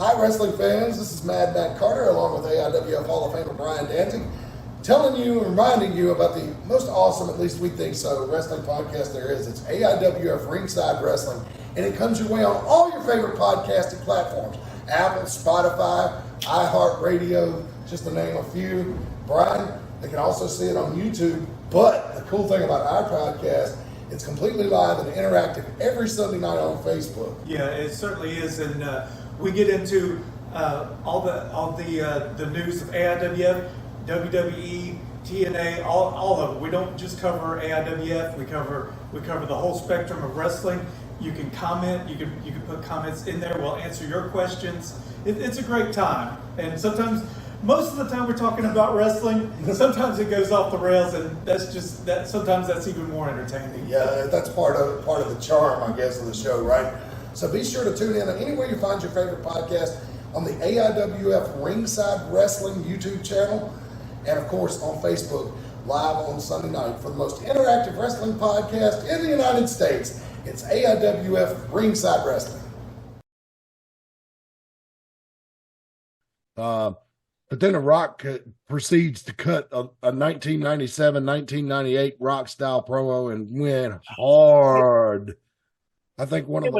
Hi, wrestling fans. This is Mad Matt Carter, along with AIWF Hall of Famer Brian Danzig, telling you and reminding you about the most awesome, at least we think so, wrestling podcast there is. It's AIWF Ringside Wrestling, and it comes your way on all your favorite podcasting platforms: Apple, Spotify, iHeartRadio, just to name a few. Brian, they can also see it on YouTube. But the cool thing about our podcast, it's completely live and interactive every Sunday night on Facebook. Yeah, it certainly is, and we get into all the news of AIWF, WWE, TNA, all of it. We don't just cover AIWF. We cover the whole spectrum of wrestling. You can comment. You can put comments in there. We'll answer your questions. It's a great time, and sometimes. Most of the time we're talking about wrestling. Sometimes it goes off the rails, and that's just that. Sometimes that's even more entertaining. Yeah, that's part of the charm, I guess, of the show, right? So be sure to tune in anywhere you find your favorite podcast on the AIWF Ringside Wrestling YouTube channel, and of course on Facebook live on Sunday night for the most interactive wrestling podcast in the United States. It's AIWF Ringside Wrestling. But then The Rock proceeds to cut a 1997, 1998 Rock style promo and went hard. I think it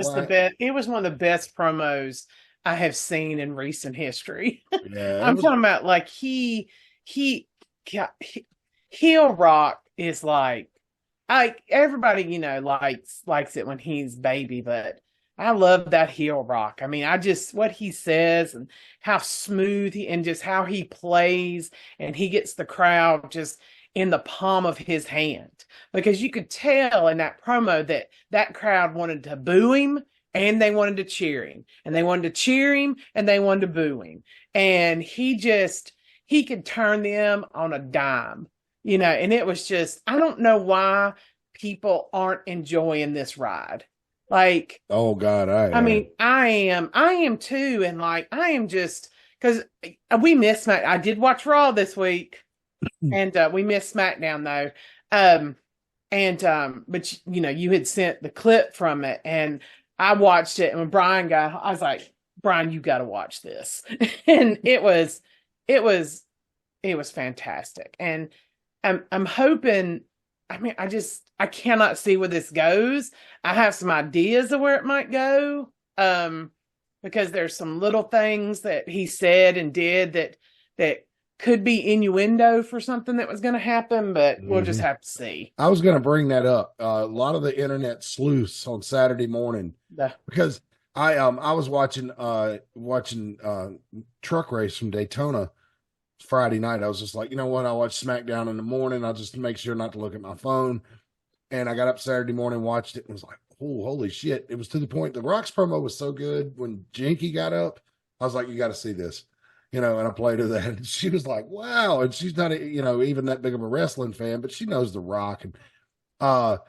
was one of the best promos I have seen in recent history. Yeah, I'm talking about like heel Rock is like everybody likes it when he's baby, but I love that heel Rock. I mean, what he says and how smooth and just how he plays, and he gets the crowd just in the palm of his hand, because you could tell in that promo that crowd wanted to boo him and they wanted to cheer him, and they wanted to cheer him and they wanted to boo him. And he could turn them on a dime, and it was just, I don't know why people aren't enjoying this ride. Like, oh God, I mean, I am too. And like, I am just, because we missed I did watch Raw this week, and we missed SmackDown though. But you had sent the clip from it, and I watched it, and when Brian I was like, Brian, you got to watch this. And it was fantastic. And I'm hoping, I mean, I cannot see where this goes. I have some ideas of where it might go, because there's some little things that he said and did that could be innuendo for something that was going to happen, but we'll just have to see. I was going to bring that up. A lot of the internet sleuths on Saturday morning, because I was watching truck race from Daytona Friday night. I was just like, you know what? I'll watch SmackDown in the morning. I'll just make sure not to look at my phone. And I got up Saturday morning, watched it, and was like, oh, holy shit. It was to the point, the Rock's promo was so good. When Jinky got up, I was like, you got to see this. And I played her that. And she was like, wow. And she's not, even that big of a wrestling fan, but she knows The Rock. And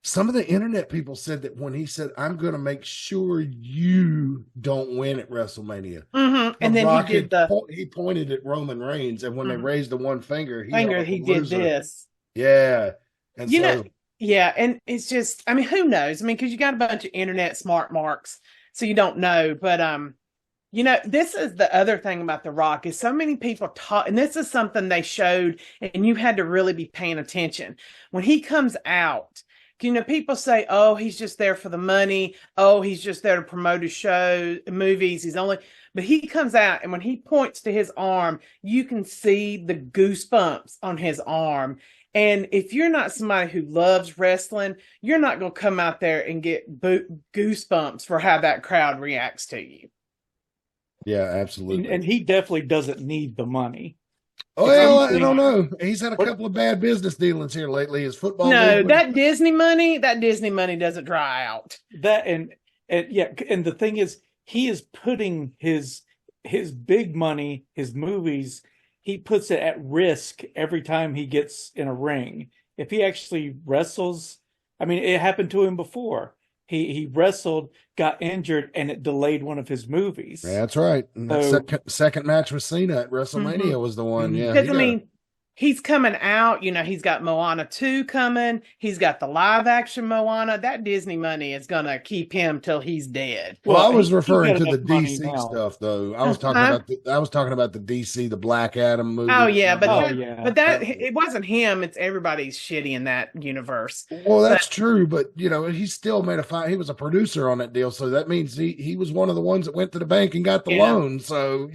some of the internet people said that when he said, I'm going to make sure you don't win at WrestleMania. Mm-hmm. And then Rock he did he pointed at Roman Reigns, and when they raised the one finger, he did this. Yeah. And yeah. And it's just, I mean, who knows? I mean, because you got a bunch of internet smart marks, so you don't know. But, this is the other thing about The Rock is so many people talk, and this is something they showed, and you had to really be paying attention. When he comes out, people say, oh, he's just there for the money. Oh, he's just there to promote his show, movies. But he comes out, and when he points to his arm, you can see the goosebumps on his arm. And if you're not somebody who loves wrestling, you're not going to come out there and get goosebumps for how that crowd reacts to you. Yeah, absolutely. And he definitely doesn't need the money. Oh, well, I don't know. He's had a couple of bad business dealings here lately. His football. No, that Disney money doesn't dry out. That and the thing is, he is putting his big money, his movies, he puts it at risk every time he gets in a ring. If he actually wrestles, I mean, it happened to him before. He wrestled, got injured, and it delayed one of his movies. That's right. And that second match with Cena at WrestleMania was the one. Yeah, because he's coming out. He's got Moana 2 coming. He's got the live action Moana. That Disney money is gonna keep him till he's dead. Well, I was he's referring got to the enough money DC now. stuff, though. I was talking about the DC, the Black Adam movie. Oh yeah, but Oh, it wasn't him. It's everybody's shitty in that universe. Well, that's true, but he still made he was a producer on that deal, so that means he was one of the ones that went to the bank and got the loan. So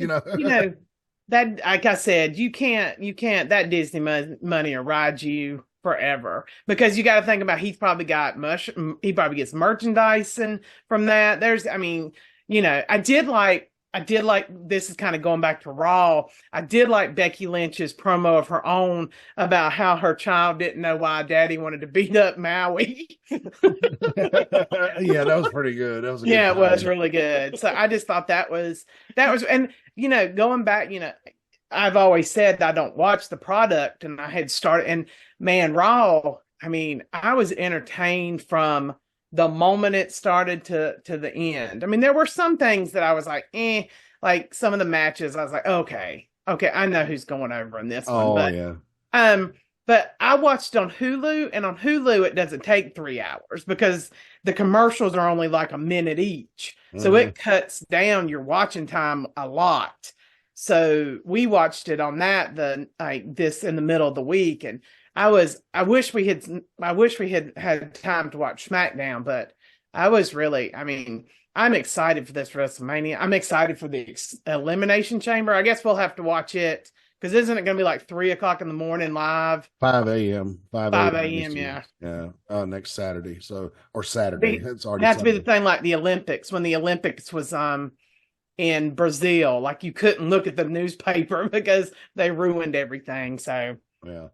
that, like I said, you can't that Disney money will ride you forever, because you got to think about, he probably gets merchandise and from that. I did like, this is kind of going back to Raw. I did like Becky Lynch's promo of her own about how her child didn't know why Daddy wanted to beat up Maui. Yeah, that was pretty good. That was it was really good. So I just thought that was, and going back, I've always said I don't watch the product, and I had started, and man, Raw, I was entertained from the moment it started to the end. There were some things that I was like, like some of the matches, I was like, okay, I know who's going over in this one. But, yeah. But I watched on Hulu, and on Hulu it doesn't take 3 hours because the commercials are only like a minute each. So it cuts down your watching time a lot. So we watched it on that this in the middle of the week, and I wish we had had time to watch SmackDown, but I was really, I'm excited for this WrestleMania. I'm excited for the Elimination Chamber. I guess we'll have to watch it, because isn't it going to be like 3:00 in the morning live? 5 a.m. 5 a.m. Yeah. Yeah. Next Saturday. Or Saturday. It's already. That's be the thing, like the Olympics. When the Olympics was in Brazil, like you couldn't look at the newspaper because they ruined everything. So yeah.